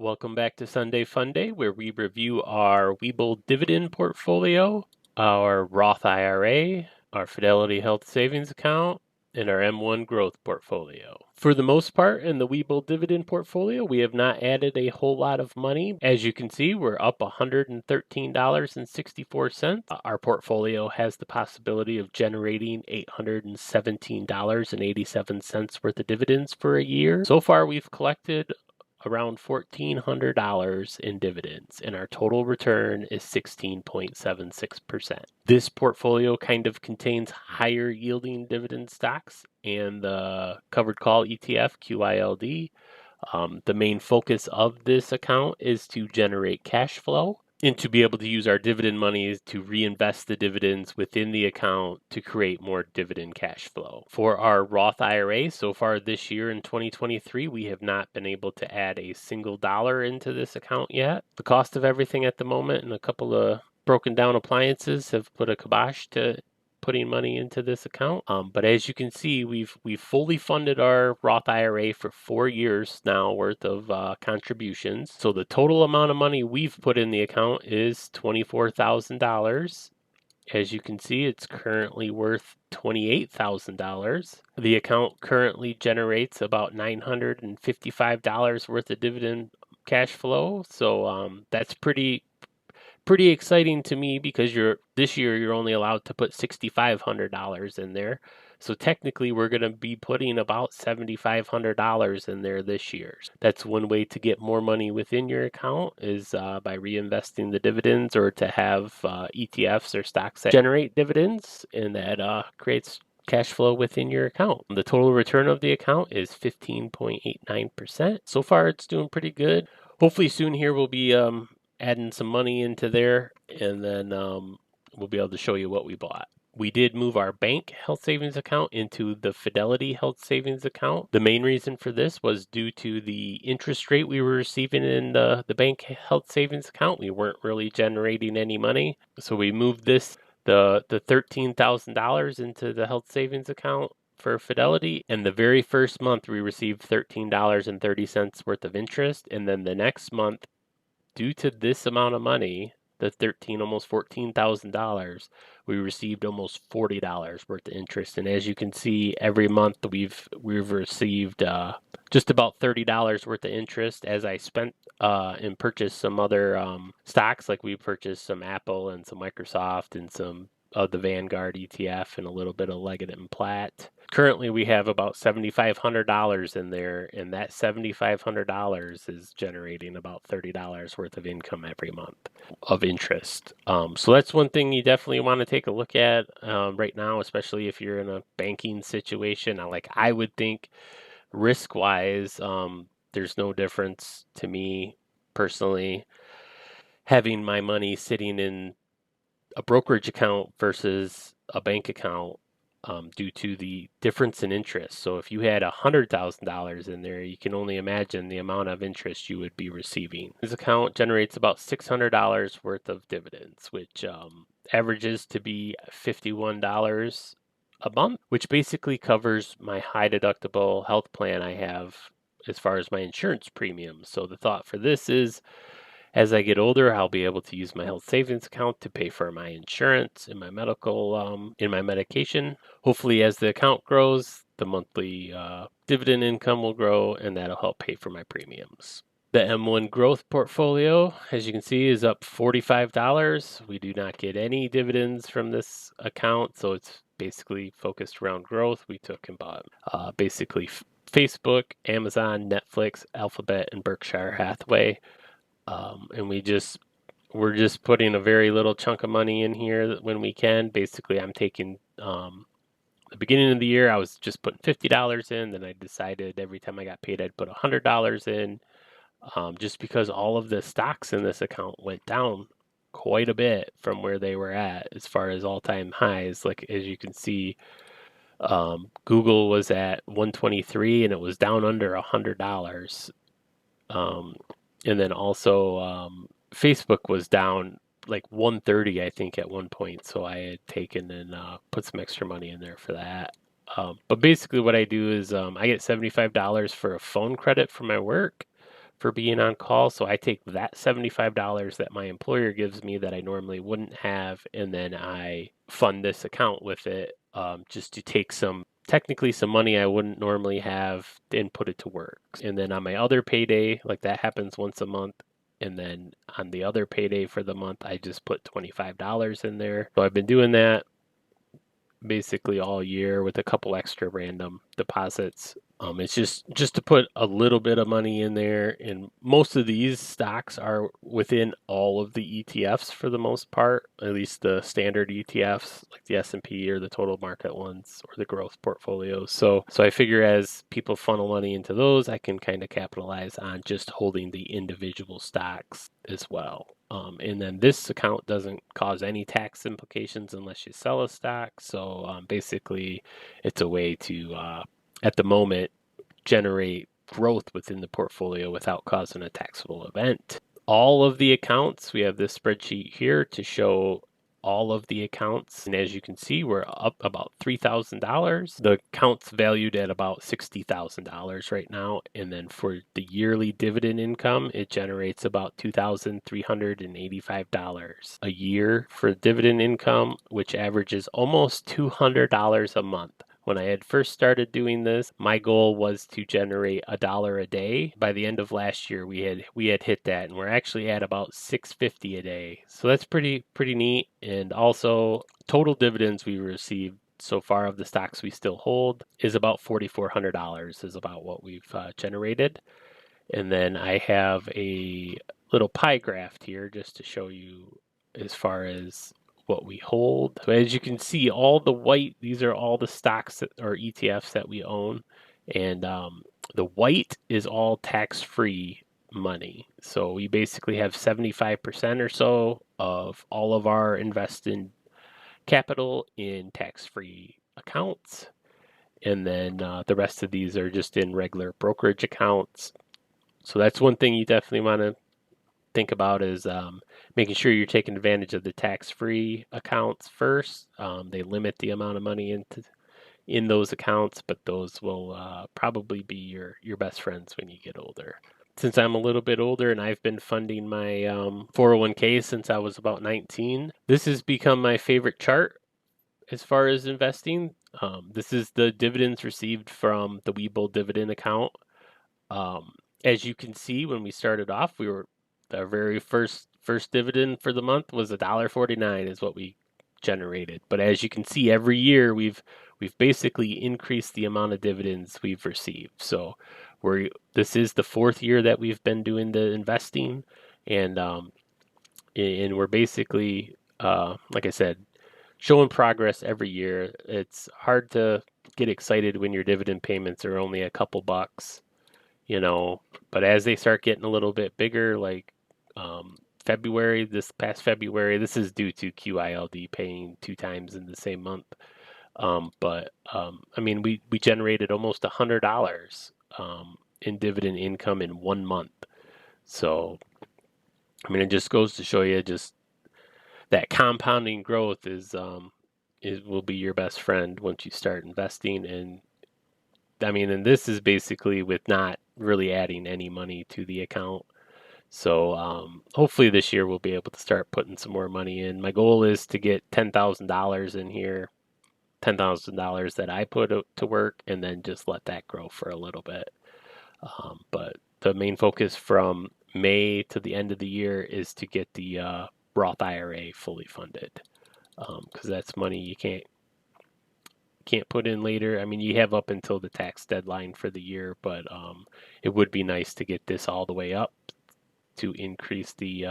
Welcome back to Sunday Fun Day, where we review our Webull dividend portfolio, our Roth IRA, our Fidelity Health Savings Account, and our M1 Growth portfolio. For the most part, in the Webull dividend portfolio, we have not added a whole lot of money. As you can see, we're up $113.64. Our portfolio has the possibility of generating $817.87 worth of dividends for a year. So far, we've collected around $1,400 in dividends, and our total return is 16.76%. This portfolio kind of contains higher yielding dividend stocks and the covered call ETF, QILD. The main focus of this account is to generate cash flow and to be able to use our dividend money to reinvest the dividends within the account to create more dividend cash flow. For our Roth IRA, so far this year in 2023, we have not been able to add a single dollar into this account yet. The cost of everything at the moment and a couple of broken down appliances have put a kibosh to putting money into this account. But as you can see, we've fully funded our Roth IRA for 4 years now worth of contributions. So the total amount of money we've put in the account is $24,000. As you can see, it's currently worth $28,000. The account currently generates about $955 worth of dividend cash flow. So that's pretty exciting to me because this year you're only allowed to put $6,500 in there. So technically we're going to be putting about $7,500 in there this year. That's one way to get more money within your account is by reinvesting the dividends or to have ETFs or stocks that generate dividends, and that creates cash flow within your account. The total return of the account is 15.89%. So far it's doing pretty good. Hopefully soon here we'll be adding some money into there, and then we'll be able to show you what we bought. We did move our bank health savings account into the Fidelity Health Savings Account. The main reason for this was due to the interest rate we were receiving in the bank health savings account. We weren't really generating any money, so we moved the $13,000 into the health savings account for Fidelity, and the very first month we received $13.30 worth of interest, and then the next month, due to this amount of money, almost $14,000, we received almost $40 worth of interest. And as you can see, every month we've received just about $30 worth of interest as I spent and purchased some other stocks. Like we purchased some Apple and some Microsoft and some of the Vanguard ETF and a little bit of Leggett & Platt. Currently, we have about $7,500 in there, and that $7,500 is generating about $30 worth of income every month of interest. So that's one thing you definitely want to take a look at right now, especially if you're in a banking situation. I would think risk-wise, there's no difference to me personally having my money sitting in a brokerage account versus a bank account due to the difference in interest. So if you had $100,000 in there, you can only imagine the amount of interest you would be receiving. This account generates about $600 worth of dividends, which averages to be $51 a month, which basically covers my high deductible health plan I have as far as my insurance premiums. So the thought for this is, as I get older, I'll be able to use my health savings account to pay for my insurance and my medical, and my medication. Hopefully, as the account grows, the monthly dividend income will grow, and that'll help pay for my premiums. The M1 Growth portfolio, as you can see, is up $45. We do not get any dividends from this account, so it's basically focused around growth. We took and bought basically Facebook, Amazon, Netflix, Alphabet, and Berkshire Hathaway. And we're just putting a very little chunk of money in here when we can. Basically, I'm taking the beginning of the year, I was just putting $50 in. Then I decided every time I got paid, I'd put $100 in, just because all of the stocks in this account went down quite a bit from where they were at as far as all-time highs. Like as you can see, Google was at 123 and it was down under $100. And then also Facebook was down like 130, I think, at one point. So I had taken and put some extra money in there for that. But basically what I do is I get $75 for a phone credit for my work for being on call. So I take that $75 that my employer gives me that I normally wouldn't have, and then I fund this account with it, just to take technically some money I wouldn't normally have and put it to work. And then on my other payday, like that happens once a month, and then on the other payday for the month, I just put $25 in there. So I've been doing that basically all year with a couple extra random deposits. It's just to put a little bit of money in there, and most of these stocks are within all of the ETFs for the most part, at least the standard ETFs like the S&P or the total market ones or the growth portfolios. So I figure as people funnel money into those, I can kind of capitalize on just holding the individual stocks as well. And then this account doesn't cause any tax implications unless you sell a stock. So basically, it's a way to, at the moment, generate growth within the portfolio without causing a taxable event. All of the accounts, we have this spreadsheet here to show all of the accounts. And as you can see, we're up about $3,000. The account's valued at about $60,000 right now. And then for the yearly dividend income, it generates about $2,385 a year for dividend income, which averages almost $200 a month. When I had first started doing this, my goal was to generate $1 a day. By the end of last year, we had hit that, and we're actually at about $6.50 a day. So that's pretty neat. And also, total dividends we received so far of the stocks we still hold is about $4,400 is about what we've generated. And then I have a little pie graph here just to show you as far as what we hold. So as you can see, all the white, these are all the stocks or ETFs that we own. And the white is all tax-free money. So we basically have 75% or so of all of our invested capital in tax-free accounts. And then the rest of these are just in regular brokerage accounts. So that's one thing you definitely want to think about is making sure you're taking advantage of the tax-free accounts first. They limit the amount of money in those accounts, but those will probably be your best friends when you get older. Since I'm a little bit older and I've been funding my 401k since I was about 19, this has become my favorite chart as far as investing. This is the dividends received from the Webull dividend account. As you can see, when we started off, our very first dividend for the month was $1.49 is what we generated. But as you can see, every year we've basically increased the amount of dividends we've received. So this is the fourth year that we've been doing the investing, and we're basically, like I said, showing progress every year. It's hard to get excited when your dividend payments are only a couple bucks, but as they start getting a little bit bigger, like this past February, this is due to QILD paying 2 times in the same month. I mean, we generated almost $100 in dividend income in 1 month. So, I mean, it just goes to show you just that compounding growth will be your best friend once you start investing. And I mean, and this is basically with not really adding any money to the account. So hopefully this year we'll be able to start putting some more money in. My goal is to get $10,000 in here, $10,000 that I put to work, and then just let that grow for a little bit. But the main focus from May to the end of the year is to get the Roth IRA fully funded, because that's money you can't put in later. I mean, you have up until the tax deadline for the year, but it would be nice to get this all the way up to increase the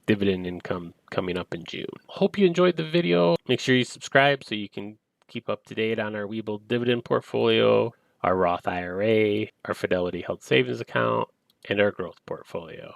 dividend income coming up in June. Hope you enjoyed the video. Make sure you subscribe so you can keep up to date on our Webull dividend portfolio, our Roth IRA, our Fidelity Health Savings Account, and our growth portfolio.